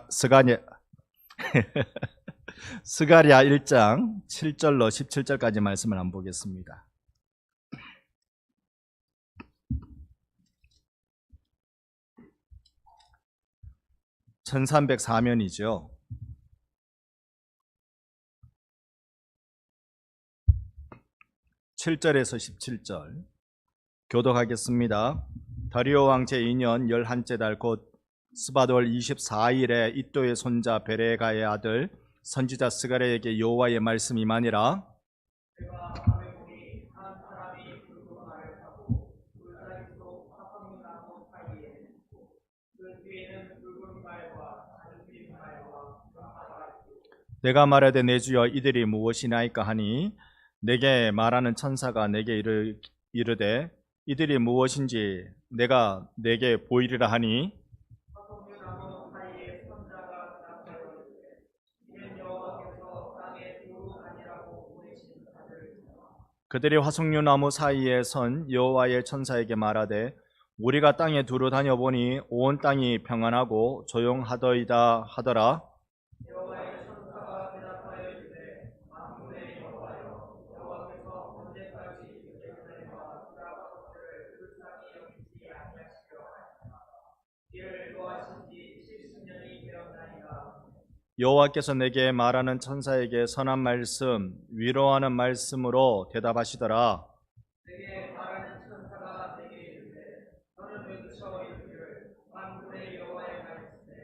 스가랴 스가랴 1장 7절로 17절까지 말씀을 한번 보겠습니다. 1304면이죠. 7절에서 17절 교독하겠습니다. 다리오 왕 제2년 11째 달 곧 스바돌 24일에 이또의 손자 베레가의 아들 선지자 스가랴에게 여호와의 말씀이 임하니라. 내가 말하되 내 주여 이들이 무엇이나이까 하니 내게 말하는 천사가 내게 이르되 이들이 무엇인지 내가 내게 보이리라 하니 그들이 화석류나무 사이에 선 여호와의 천사에게 말하되 우리가 땅에 두루 다녀보니 온 땅이 평안하고 조용하더이다 하더라. 여호와께서 내게 말하는 천사에게 선한 말씀, 위로하는 말씀으로 대답하시더라. 내게 말하는 천사가 내게 이르되 너는 외쳐 이르기를 만군의 여호와의 말씀에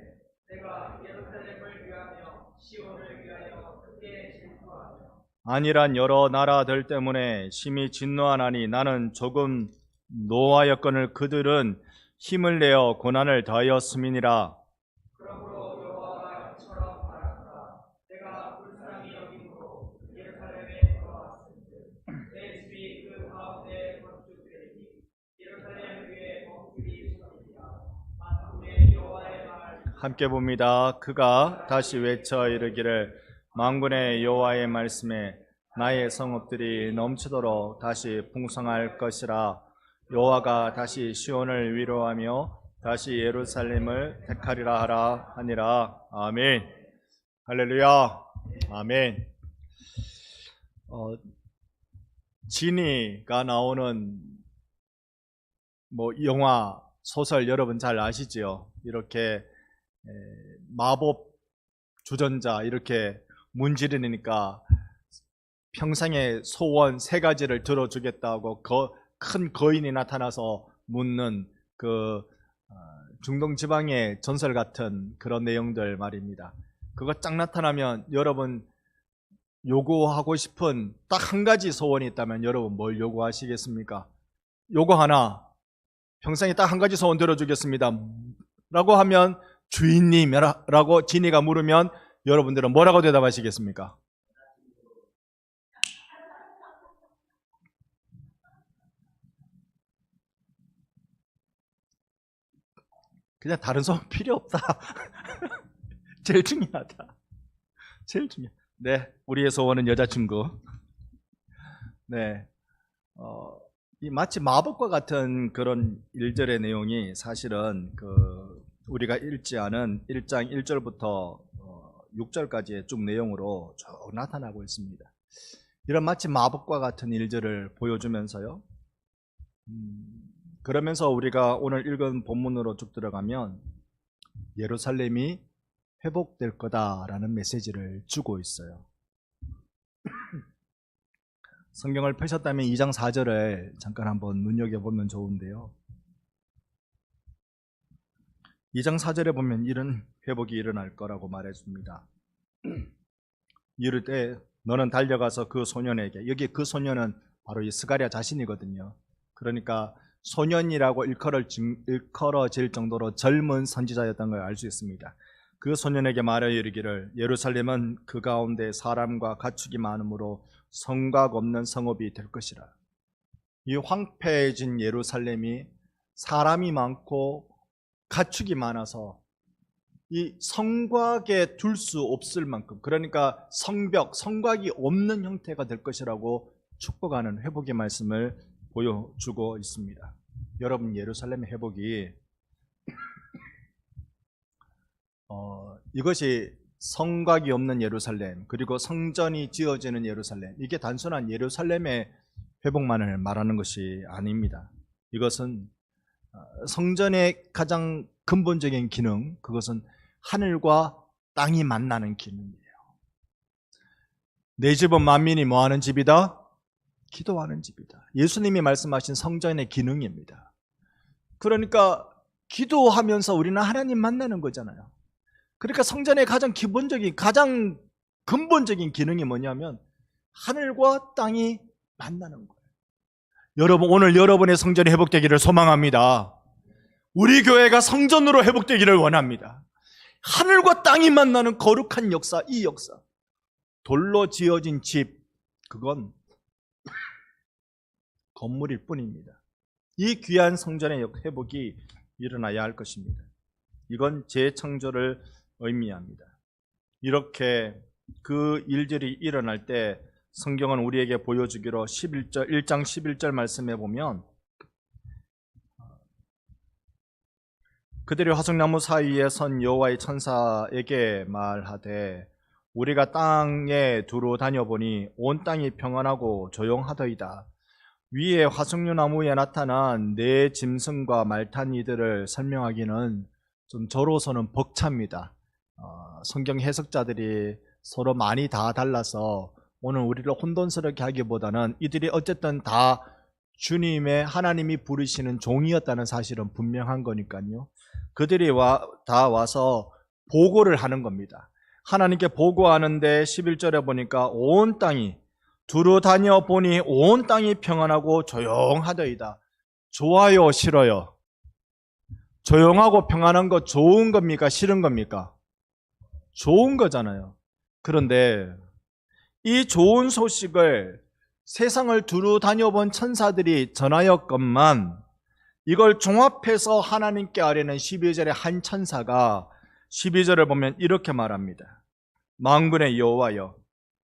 내가 예루살렘을 위하며 시온을 위하여 크게 질투하며 아니란 여러 나라들 때문에 심히 진노하나니 나는 조금 노하였거늘 그들은 힘을 내어 고난을 더하였음이니라. 함께 봅니다. 그가 다시 외쳐 이르기를 만군의 여호와의 말씀에 나의 성읍들이 넘치도록 다시 풍성할 것이라. 여호와가 다시 시온을 위로하며 다시 예루살렘을 택하리라 하라 하니라. 아멘. 할렐루야. 아멘. 지니가 나오는 영화 소설 여러분 잘 아시죠? 이렇게 마법 주전자 이렇게 문지르니까 평생의 소원 3가지를 들어주겠다고 큰 거인이 나타나서 묻는 그 중동 지방의 전설 같은 그런 내용들 말입니다. 그거 쫙 나타나면 여러분 요구하고 싶은 딱 한 가지 소원이 있다면 여러분 뭘 요구하시겠습니까? 요거 하나, 평생에 딱 한 가지 소원 들어주겠습니다 라고 하면 주인님이라고 지니가 물으면 여러분들은 뭐라고 대답하시겠습니까? 그냥 다른 소원 필요 없다. 제일 중요하다. 제일 중요하다. 네, 우리의 소원은 여자친구. 네, 이 마치 마법과 같은 그런 일절의 내용이 사실은 우리가 읽지 않은 1장 1절부터 6절까지의 쭉 내용으로 쭉 나타나고 있습니다. 이런 마치 마법과 같은 일절을 보여주면서요. 그러면서 우리가 오늘 읽은 본문으로 쭉 들어가면 예루살렘이 회복될 거다라는 메시지를 주고 있어요. 성경을 펴셨다면 2장 4절을 잠깐 한번 눈여겨보면 좋은데요. 2장 4절에 보면 이런 회복이 일어날 거라고 말해줍니다. 이르되 너는 달려가서 그 소년에게, 여기 그 소년은 바로 이 스가랴 자신이거든요. 그러니까 소년이라고 일컬어질 정도로 젊은 선지자였던 걸 알 수 있습니다. 그 소년에게 말하여 이르기를 예루살렘은 그 가운데 사람과 가축이 많으므로 성곽 없는 성읍이 될 것이라. 이 황폐해진 예루살렘이 사람이 많고 가축이 많아서 이 성곽에 둘 수 없을 만큼, 그러니까 성벽, 성곽이 없는 형태가 될 것이라고 축복하는 회복의 말씀을 보여주고 있습니다. 여러분, 예루살렘의 회복이 이것이 성곽이 없는 예루살렘, 그리고 성전이 지어지는 예루살렘, 이게 단순한 예루살렘의 회복만을 말하는 것이 아닙니다. 이것은 성전의 가장 근본적인 기능, 그것은 하늘과 땅이 만나는 기능이에요. 내 집은 만민이 뭐하는 집이다? 기도하는 집이다. 예수님이 말씀하신 성전의 기능입니다. 그러니까 기도하면서 우리는 하나님 만나는 거잖아요. 그러니까 성전의 가장 기본적인, 가장 근본적인 기능이 뭐냐면 하늘과 땅이 만나는 거예요. 여러분, 오늘 여러분의 성전이 회복되기를 소망합니다. 우리 교회가 성전으로 회복되기를 원합니다. 하늘과 땅이 만나는 거룩한 역사, 이 역사. 돌로 지어진 집, 그건 건물일 뿐입니다. 이 귀한 성전의 회복이 일어나야 할 것입니다. 이건 재창조를 의미합니다. 이렇게 그 일들이 일어날 때 성경은 우리에게 보여주기로 1장 11절 말씀에 보면 그들이 화석나무 사이에 선 여호와의 천사에게 말하되 우리가 땅에 두루 다녀보니 온 땅이 평안하고 조용하더이다. 위에 화석류나무에 나타난 네 짐승과 말탄 이들을 설명하기는 좀 저로서는 벅찹니다. 성경 해석자들이 서로 많이 다 달라서 오늘 우리를 혼돈스럽게 하기보다는 이들이 어쨌든 다 주님의, 하나님이 부르시는 종이었다는 사실은 분명한 거니까요. 그들이 다 와서 보고를 하는 겁니다. 하나님께 보고하는데 11절에 보니까 온 땅이 두루 다녀보니 온 땅이 평안하고 조용하더이다. 좋아요, 싫어요? 조용하고 평안한 거 좋은 겁니까? 싫은 겁니까? 좋은 거잖아요. 그런데 이 좋은 소식을 세상을 두루 다녀본 천사들이 전하였건만 이걸 종합해서 하나님께 아뢰는 12절의 한 천사가 12절을 보면 이렇게 말합니다. 만군의 여호와여,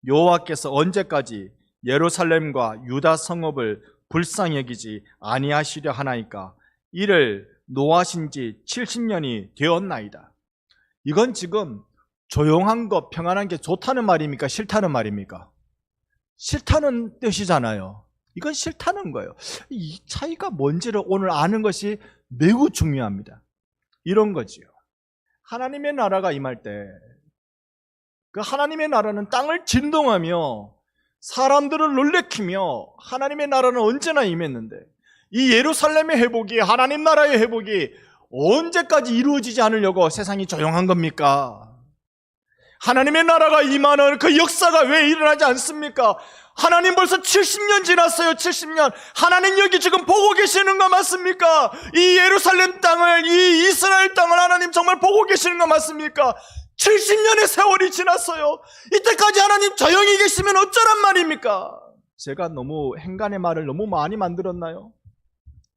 여호와께서 언제까지 예루살렘과 유다 성읍을 불쌍히 여기지 아니하시려 하나이까? 이를 노하신 지 70년이 되었나이다. 이건 지금 조용한 거, 평안한 게 좋다는 말입니까? 싫다는 말입니까? 싫다는 뜻이잖아요. 이건 싫다는 거예요. 이 차이가 뭔지를 오늘 아는 것이 매우 중요합니다. 이런 거지요. 하나님의 나라가 임할 때 그 하나님의 나라는 땅을 진동하며 사람들을 놀래키며 하나님의 나라는 언제나 임했는데 이 예루살렘의 회복이, 하나님 나라의 회복이 언제까지 이루어지지 않으려고 세상이 조용한 겁니까? 하나님의 나라가 임하는 그 역사가 왜 일어나지 않습니까? 하나님 벌써 70년 지났어요. 70년. 하나님 여기 지금 보고 계시는 거 맞습니까? 이 예루살렘 땅을, 이 이스라엘 땅을 하나님 정말 보고 계시는 거 맞습니까? 70년의 세월이 지났어요. 이때까지 하나님 조용히 계시면 어쩌란 말입니까? 제가 너무 행간의 말을 너무 많이 만들었나요?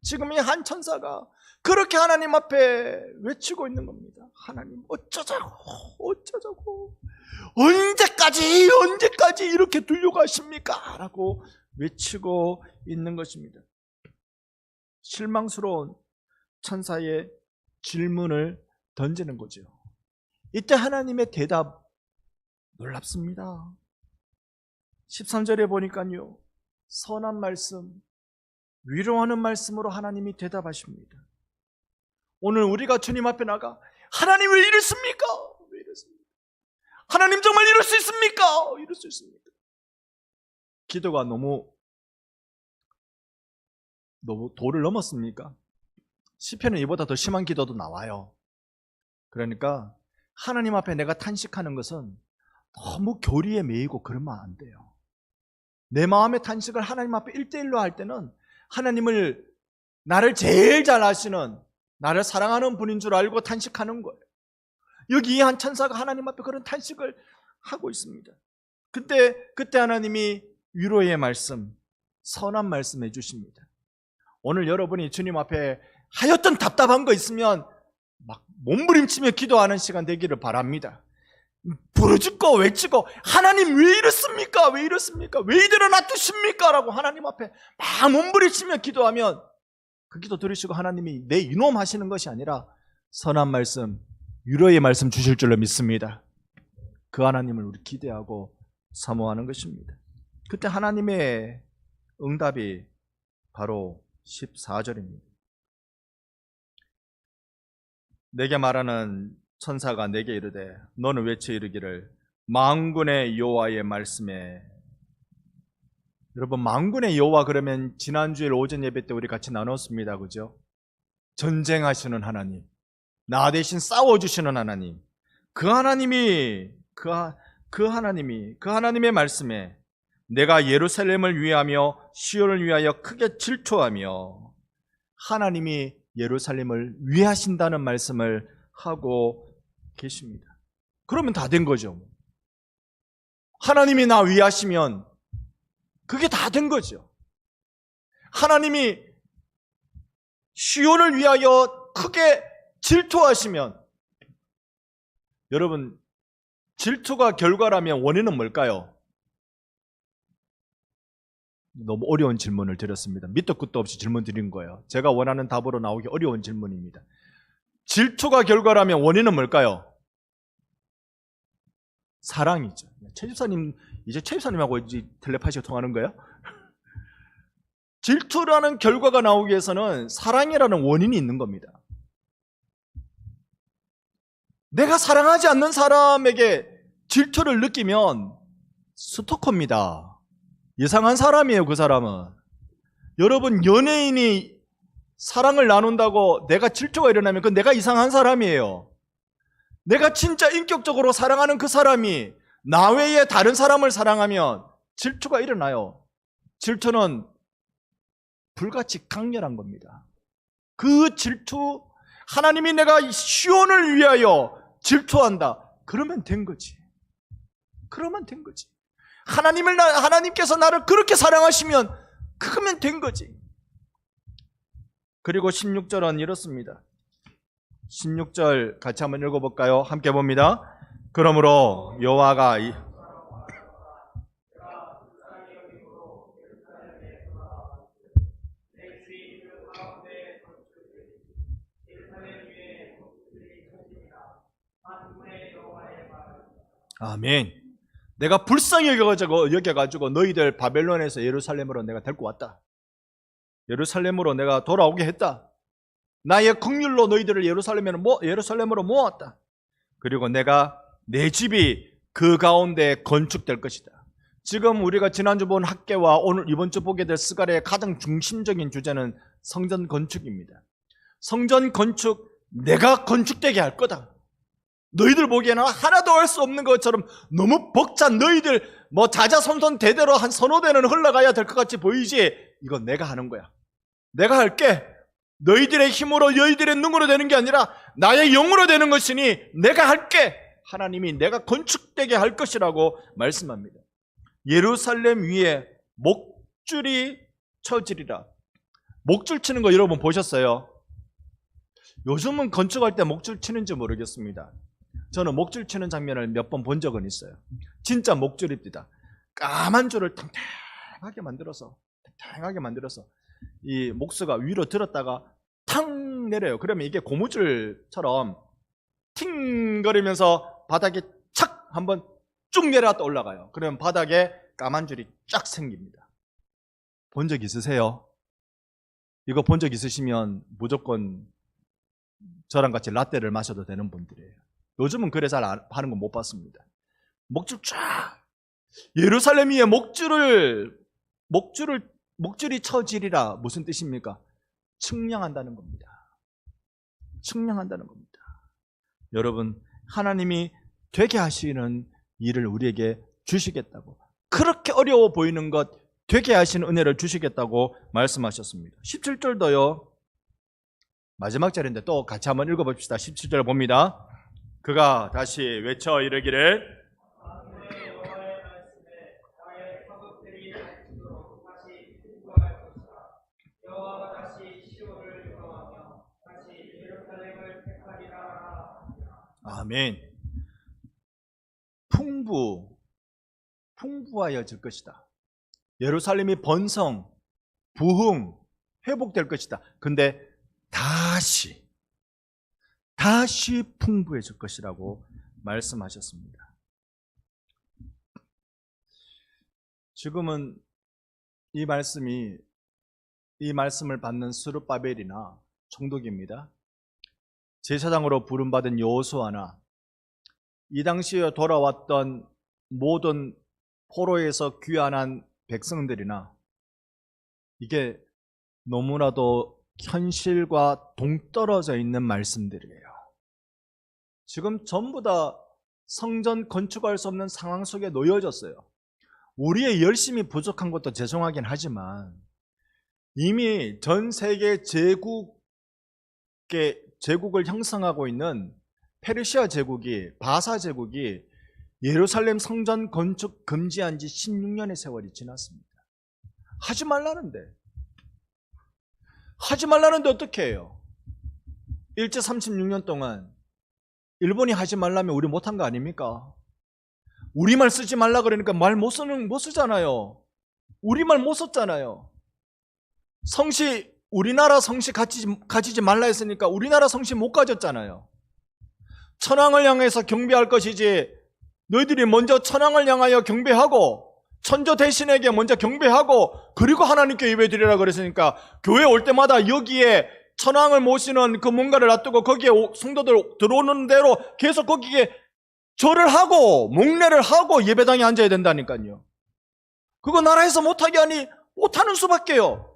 지금 이 한 천사가 그렇게 하나님 앞에 외치고 있는 겁니다. 하나님 어쩌자고 언제까지 이렇게 두려고 하십니까? 라고 외치고 있는 것입니다. 실망스러운 천사의 질문을 던지는 거죠. 이때 하나님의 대답 놀랍습니다. 13절에 보니까요, 선한 말씀, 위로하는 말씀으로 하나님이 대답하십니다. 오늘 우리가 주님 앞에 나가 하나님 왜 이랬습니까? 왜 이랬습니까? 하나님 정말 이럴 수 있습니까? 이럴 수 있습니까? 기도가 너무 도를 넘었습니까? 시편은 이보다 더 심한 기도도 나와요. 그러니까 하나님 앞에 내가 탄식하는 것은 너무 교리에 매이고 그러면 안 돼요. 내 마음의 탄식을 하나님 앞에 1대1로 할 때는 하나님을, 나를 제일 잘 아시는, 나를 사랑하는 분인 줄 알고 탄식하는 거예요. 여기 이 한 천사가 하나님 앞에 그런 탄식을 하고 있습니다. 그때 하나님이 위로의 말씀, 선한 말씀 해주십니다. 오늘 여러분이 주님 앞에 하여튼 답답한 거 있으면 막 몸부림치며 기도하는 시간 되기를 바랍니다. 부르짖고 외치고 하나님 왜 이렇습니까? 왜 이렇습니까? 왜 이대로 놔두십니까? 라고 하나님 앞에 막 몸부림치며 기도하면 그 기도 들으시고 하나님이 내 이놈 하시는 것이 아니라 선한 말씀, 위로의 말씀 주실 줄로 믿습니다. 그 하나님을 우리 기대하고 사모하는 것입니다. 그때 하나님의 응답이 바로 14절입니다. 내게 말하는 천사가 내게 이르되 너는 외쳐 이르기를 만군의 여호와의 말씀에. 여러분, 만군의 여호와 그러면 지난주일 오전 예배 때 우리 같이 나눴습니다. 그죠? 전쟁하시는 하나님, 나 대신 싸워주시는 하나님, 그 하나님이 그 하나님의 말씀에 내가 예루살렘을 위하며 시온을 위하여 크게 질투하며, 하나님이 예루살렘을 위하신다는 말씀을 하고 계십니다. 그러면 다 된 거죠. 하나님이 나 위하시면 그게 다 된 거죠. 하나님이 시온을 위하여 크게 질투하시면, 여러분, 질투가 결과라면 원인은 뭘까요? 너무 어려운 질문을 드렸습니다. 밑도 끝도 없이 질문 드린 거예요. 제가 원하는 답으로 나오기 어려운 질문입니다. 질투가 결과라면 원인은 뭘까요? 사랑이죠. 최 집사님, 이제 최 집사님하고 이제 텔레파시가 통하는 거예요? 질투라는 결과가 나오기 위해서는 사랑이라는 원인이 있는 겁니다. 내가 사랑하지 않는 사람에게 질투를 느끼면 스토커입니다. 이상한 사람이에요, 그 사람은. 여러분, 연예인이 사랑을 나눈다고 내가 질투가 일어나면 그건 내가 이상한 사람이에요. 내가 진짜 인격적으로 사랑하는 그 사람이 나 외에 다른 사람을 사랑하면 질투가 일어나요. 질투는 불같이 강렬한 겁니다. 그 질투, 하나님이 내가 시온을 위하여 질투한다. 그러면 된 거지. 그러면 된 거지. 하나님께서 나를 그렇게 사랑하시면 그러면 된 거지. 그리고 16절은 이렇습니다. 16절 같이 한번 읽어볼까요? 함께 봅니다. 그러므로 여호와가 아멘. 내가 불쌍히 여겨가지고 너희들 바벨론에서 예루살렘으로 내가 데리고 왔다. 예루살렘으로 내가 돌아오게 했다. 나의 긍휼로 너희들을 예루살렘으로 모았다. 그리고 내가 내 집이 그 가운데 건축될 것이다. 지금 우리가 지난주 본 학개와 오늘 이번 주 보게 될 스가랴의 가장 중심적인 주제는 성전 건축입니다. 성전 건축, 내가 건축되게 할 거다. 너희들 보기에는 하나도 할 수 없는 것처럼 너무 벅찬, 너희들 자자손손 대대로 한 서너 대는 흘러가야 될 것 같이 보이지? 이건 내가 하는 거야. 내가 할게. 너희들의 힘으로, 너희들의 능으로 되는 게 아니라 나의 영으로 되는 것이니 내가 할게. 하나님이 내가 건축되게 할 것이라고 말씀합니다. 예루살렘 위에 목줄이 쳐지리라. 목줄 치는 거 여러분 보셨어요? 요즘은 건축할 때 목줄 치는지 모르겠습니다. 저는 목줄 치는 장면을 몇 번 본 적은 있어요. 진짜 목줄입니다. 까만 줄을 탱탱하게 만들어서 이 목수가 위로 들었다가 탕 내려요. 그러면 이게 고무줄처럼 팅거리면서 바닥에 착 한번 쭉 내려갔다 올라가요. 그러면 바닥에 까만 줄이 쫙 생깁니다. 본 적 있으세요? 이거 본 적 있으시면 무조건 저랑 같이 라떼를 마셔도 되는 분들이에요. 요즘은 그래 잘 하는 건 못 봤습니다. 목줄 쫙, 예루살렘 위에 목줄이 쳐지리라. 무슨 뜻입니까? 측량한다는 겁니다. 측량한다는 겁니다. 여러분, 하나님이 되게 하시는 일을 우리에게 주시겠다고, 그렇게 어려워 보이는 것 되게 하시는 은혜를 주시겠다고 말씀하셨습니다. 17절도요. 마지막 절인데 또 같이 한번 읽어봅시다. 17절 봅니다. 그가 다시 외쳐 이르기를 아멘. 풍부하여질 것이다. 예루살렘이 번성, 부흥, 회복될 것이다. 근데 다시 다시 풍부해질 것이라고 말씀하셨습니다. 지금은 이 말씀을 받는 스룹바벨이나 총독입니다. 제사장으로 부름받은 여호수아나 이 당시에 돌아왔던 모든 포로에서 귀환한 백성들이나 이게 너무나도 현실과 동떨어져 있는 말씀들이에요. 지금 전부 다 성전 건축할 수 없는 상황 속에 놓여졌어요. 우리의 열심이 부족한 것도 죄송하긴 하지만 이미 전 세계 제국을 형성하고 있는 페르시아 제국이, 바사 제국이 예루살렘 성전 건축 금지한 지 16년의 세월이 지났습니다. 하지 말라는데 어떻게 해요? 일제 36년 동안 일본이 하지 말라면 우리 못한 거 아닙니까? 우리말 쓰지 말라 그러니까 말 못 쓰잖아요. 우리말 못 썼잖아요. 우리나라 성씨 가지지 말라 했으니까 우리나라 성씨 못 가졌잖아요. 천황을 향해서 경배할 것이지 너희들이 먼저 천황을 향하여 경배하고 천조 대신에게 먼저 경배하고 그리고 하나님께 예배드리라 그랬으니까 교회 올 때마다 여기에 천황을 모시는 그 뭔가를 놔두고 거기에 성도들 들어오는 대로 계속 거기에 절을 하고 목례를 하고 예배당에 앉아야 된다니까요. 그거 나라에서 못하게 하니 못하는 수밖에요.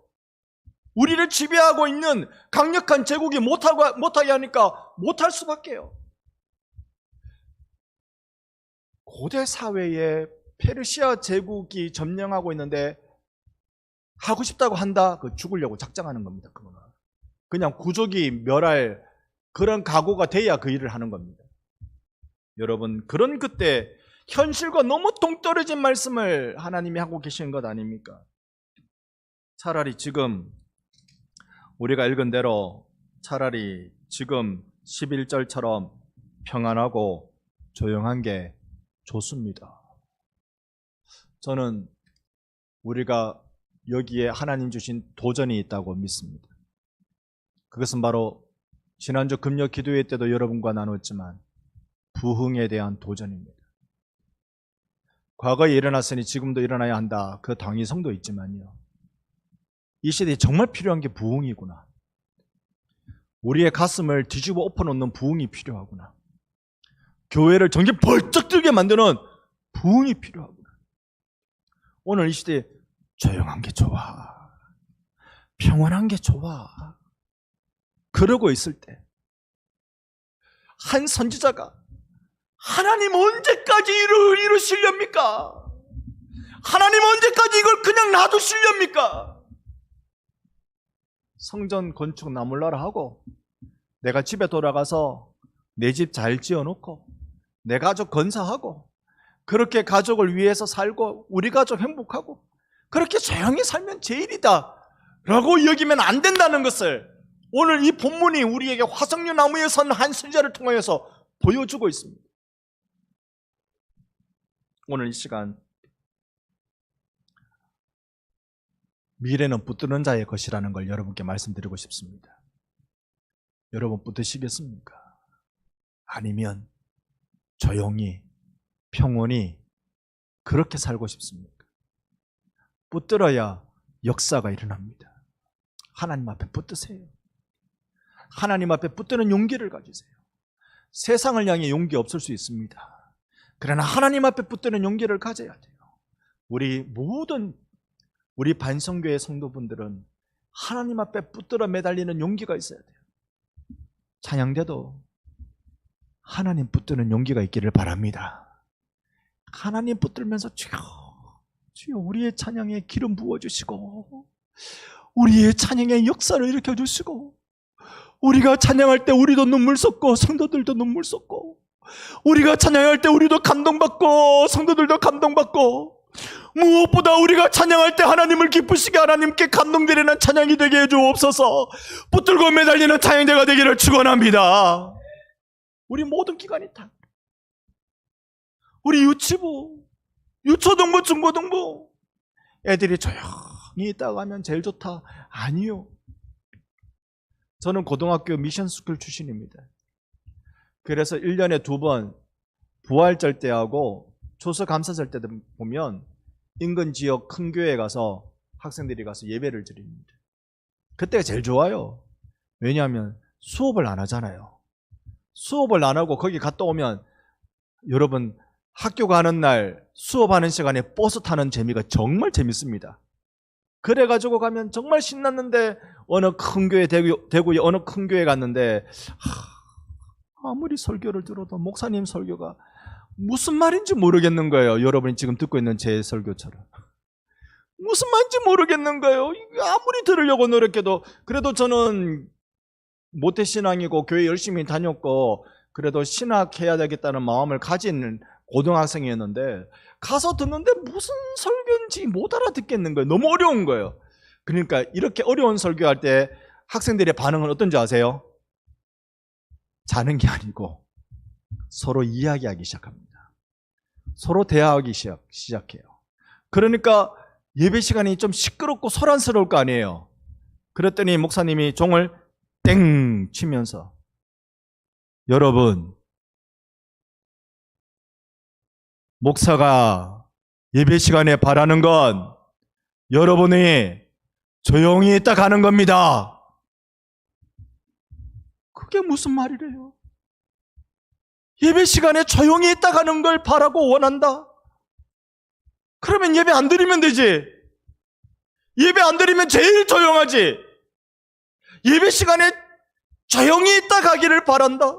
우리를 지배하고 있는 강력한 제국이 못하게 하니까 못할 수밖에요. 고대 사회에 페르시아 제국이 점령하고 있는데 하고 싶다고 한다? 그 죽으려고 작정하는 겁니다. 그거는 그냥 구족이 멸할 그런 각오가 돼야 그 일을 하는 겁니다. 여러분, 그런 그때 현실과 너무 동떨어진 말씀을 하나님이 하고 계시는 것 아닙니까? 차라리 지금 우리가 읽은 대로 차라리 지금 11절처럼 평안하고 조용한 게 좋습니다. 저는 우리가 여기에 하나님 주신 도전이 있다고 믿습니다. 그것은 바로 지난주 금요 기도회 때도 여러분과 나눴지만 부흥에 대한 도전입니다. 과거에 일어났으니 지금도 일어나야 한다. 그 당위성도 있지만요. 이 시대에 정말 필요한 게 부흥이구나. 우리의 가슴을 뒤집어 엎어놓는 부흥이 필요하구나. 교회를 정신 벌쩍 들게 만드는 부흥이 필요하구나. 오늘 이 시대에 조용한 게 좋아. 평온한 게 좋아. 그러고 있을 때 한 선지자가 하나님 언제까지 이루시렵니까? 하나님 언제까지 이걸 그냥 놔두시렵니까? 성전 건축 나몰라라 하고 내가 집에 돌아가서 내 집 잘 지어놓고 내 가족 건사하고 그렇게 가족을 위해서 살고 우리 가족 행복하고 그렇게 조용히 살면 제일이다 라고 여기면 안 된다는 것을 오늘 이 본문이 우리에게 화석류 나무에 선 한 선지자를 통하여서 보여주고 있습니다. 오늘 이 시간 미래는 붙드는 자의 것이라는 걸 여러분께 말씀드리고 싶습니다. 여러분 붙드시겠습니까? 아니면 조용히 평온히 그렇게 살고 싶습니까? 붙들어야 역사가 일어납니다. 하나님 앞에 붙드세요. 하나님 앞에 붙드는 용기를 가지세요. 세상을 향해 용기 없을 수 있습니다. 그러나 하나님 앞에 붙드는 용기를 가져야 돼요. 우리 반성교회 성도분들은 하나님 앞에 붙들어 매달리는 용기가 있어야 돼요. 찬양대도 하나님 붙드는 용기가 있기를 바랍니다. 하나님 붙들면서 주여 우리의 찬양에 기름 부어주시고 우리의 찬양에 역사를 일으켜주시고 우리가 찬양할 때 우리도 눈물 쏟고 성도들도 눈물 쏟고 우리가 찬양할 때 우리도 감동받고 성도들도 감동받고 무엇보다 우리가 찬양할 때 하나님을 기쁘시게 하나님께 감동드리는 찬양이 되게 해주옵소서. 붙들고 매달리는 찬양대가 되기를 축원합니다. 우리 모든 기관이 다 우리 유치부, 유초등부, 중고등부 애들이 조용히 있다가 하면 제일 좋다. 아니요. 저는 고등학교 미션스쿨 출신입니다. 그래서 1년에 2번 부활절 때하고 추수감사절 때 보면 인근 지역 큰 교회에 가서 학생들이 가서 예배를 드립니다. 그때가 제일 좋아요. 왜냐하면 수업을 안 하잖아요. 수업을 안 하고 거기 갔다 오면 여러분 학교 가는 날 수업하는 시간에 버스 타는 재미가 정말 재밌습니다. 그래가지고 가면 정말 신났는데 어느 큰 교회 대구에 어느 큰 교회 갔는데 아무리 설교를 들어도 목사님 설교가 무슨 말인지 모르겠는 거예요. 여러분이 지금 듣고 있는 제 설교처럼 무슨 말인지 모르겠는 거예요. 아무리 들으려고 노력해도. 그래도 저는 모태신앙이고 교회 열심히 다녔고 그래도 신학해야 되겠다는 마음을 가진 고등학생이었는데 가서 듣는데 무슨 설교인지 못 알아듣겠는 거예요. 너무 어려운 거예요. 그러니까 이렇게 어려운 설교할 때 학생들의 반응은 어떤지 아세요? 자는 게 아니고 서로 이야기하기 시작합니다. 서로 대화하기 시작해요. 그러니까 예배 시간이 좀 시끄럽고 소란스러울 거 아니에요. 그랬더니 목사님이 종을 땡 치면서 여러분, 목사가 예배 시간에 바라는 건 여러분이 조용히 있다 가는 겁니다. 그게 무슨 말이래요? 예배 시간에 조용히 있다 가는 걸 바라고 원한다? 그러면 예배 안 드리면 되지. 예배 안 드리면 제일 조용하지. 예배 시간에 조용히 있다 가기를 바란다.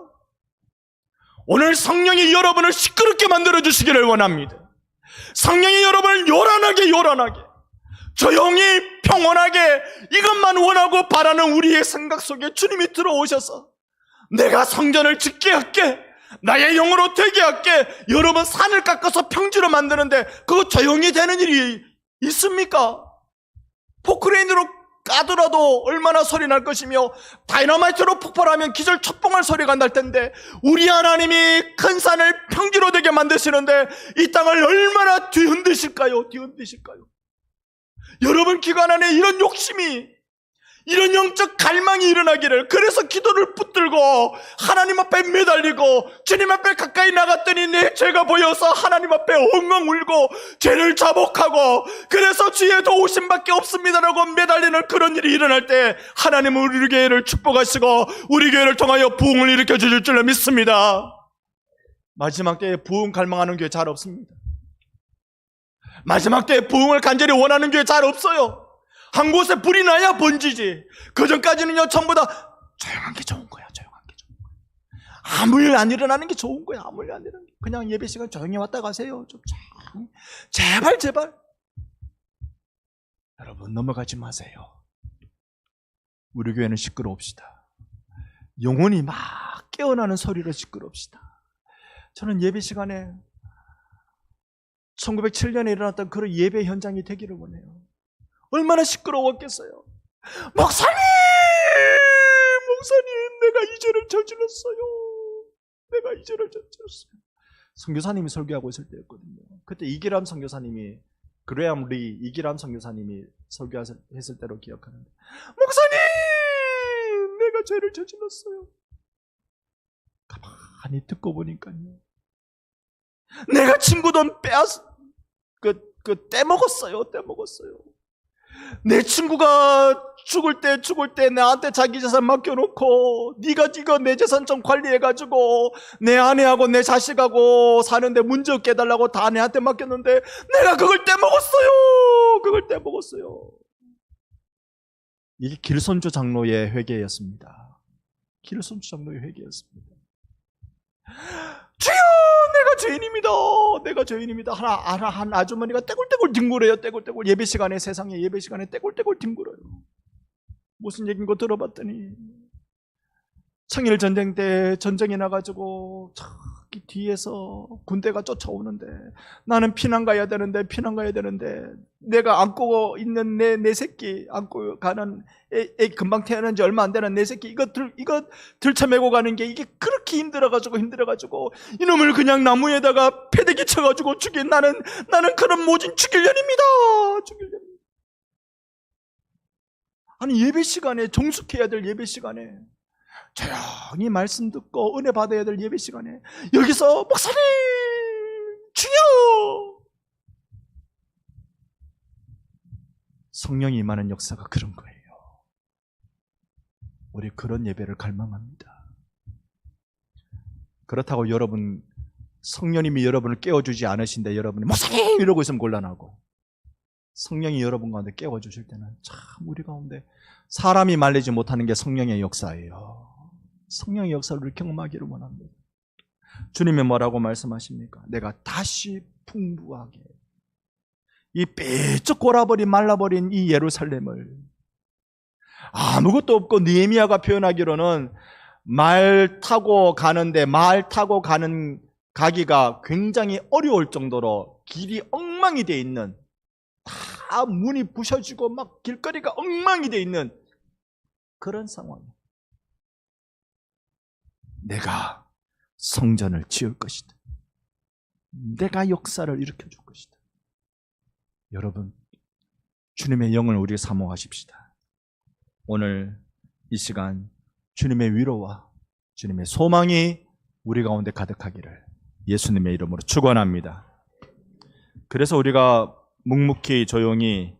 오늘 성령이 여러분을 시끄럽게 만들어 주시기를 원합니다. 성령이 여러분을 요란하게 조용히 평온하게 이것만 원하고 바라는 우리의 생각 속에 주님이 들어오셔서 내가 성전을 짓게 할게, 나의 영으로 되게 할게. 여러분 산을 깎아서 평지로 만드는데 그거 조용히 되는 일이 있습니까? 포크레인으로 까더라도 얼마나 소리 날 것이며 다이너마이트로 폭발하면 기절 촛봉할 소리가 날 텐데 우리 하나님이 큰 산을 평지로 되게 만드시는데 이 땅을 얼마나 뒤흔드실까요? 여러분 기관 안에 이런 욕심이, 이런 영적 갈망이 일어나기를, 그래서 기도를 붙들고 하나님 앞에 매달리고 주님 앞에 가까이 나갔더니 내 죄가 보여서 하나님 앞에 엉엉 울고 죄를 자복하고 그래서 주의 도우심밖에 없습니다라고 매달리는 그런 일이 일어날 때 하나님은 우리 교회를 축복하시고 우리 교회를 통하여 부흥을 일으켜 주실 줄 믿습니다. 마지막 때에 부흥 갈망하는 교회 잘 없습니다. 마지막 때에 부흥을 간절히 원하는 교회 잘 없어요. 한 곳에 불이 나야 번지지. 그 전까지는요 전부 다 조용한 게 좋은 거야. 아무 일 안 일어나는 게 좋은 거야. 아무 일 안 일어나는 게. 그냥 예배 시간 조용히 왔다 가세요. 좀 제발 여러분 넘어가지 마세요. 우리 교회는 시끄러웁시다. 영혼이 막 깨어나는 소리로 시끄럽시다. 저는 예배 시간에 1907년에 일어났던 그런 예배 현장이 되기를 원해요. 얼마나 시끄러웠겠어요. 목사님, 내가 이 죄를 저질렀어요. 선교사님이 설교하고 있을 때였거든요. 그때 이기람 선교사님이, 그레암 리 이기람 선교사님이 설교했을 때로 기억하는데, 목사님, 내가 죄를 저질렀어요. 가만히 듣고 보니까요, 내가 친구 돈 떼먹었어요. 내 친구가 죽을 때 나한테 자기 재산 맡겨놓고 네가 내 재산 좀 관리해가지고 내 아내하고 내 자식하고 사는데 문제 없게 해달라고 다 내한테 맡겼는데 내가 그걸 떼먹었어요. 이게 길손주 장로의 회개였습니다. 주여, 내가 죄인입니다. 한 아주머니가 떼굴떼굴 뒹굴어요. 예배 시간에 떼굴떼굴 뒹굴어요. 무슨 얘기인 거 들어봤더니 청일 전쟁 때 전쟁이 나가지고 저기 뒤에서 군대가 쫓아오는데 나는 피난 가야 되는데 내가 안고 있는 내 새끼, 안고 가는 애 금방 태어난 지 얼마 안 되는 내 새끼 이거 들쳐매고 가는 게 이게 그렇게 힘들어가지고 이놈을 그냥 나무에다가 패대기 쳐가지고 나는 그런 모진 죽일 년입니다. 아니 예배 시간에, 정숙해야 될 예배 시간에 조용히 말씀 듣고 은혜 받아야 될 예배 시간에 여기서 목사님 주여 성령이 임하는 역사가 그런 거예요. 우리 그런 예배를 갈망합니다. 그렇다고 여러분 성령님이 여러분을 깨워주지 않으신데 여러분이 목사님 이러고 있으면 곤란하고, 성령이 여러분 가운데 깨워주실 때는 참 우리 가운데 사람이 말리지 못하는 게 성령의 역사예요. 성령의 역사를 우리 경험하기를 원합니다. 주님이 뭐라고 말씀하십니까? 내가 다시 풍부하게 이 삐쩍 골아버린 말라버린 이 예루살렘을, 아무것도 없고 느헤미야가 표현하기로는 말 타고 가기가 굉장히 어려울 정도로 길이 엉망이 돼 있는, 다 문이 부셔지고 막 길거리가 엉망이 돼 있는 그런 상황. 내가 성전을 지을 것이다. 내가 역사를 일으켜 줄 것이다. 여러분, 주님의 영을 우리 사모하십시다. 오늘 이 시간 주님의 위로와 주님의 소망이 우리 가운데 가득하기를 예수님의 이름으로 축원합니다. 그래서 우리가 묵묵히 조용히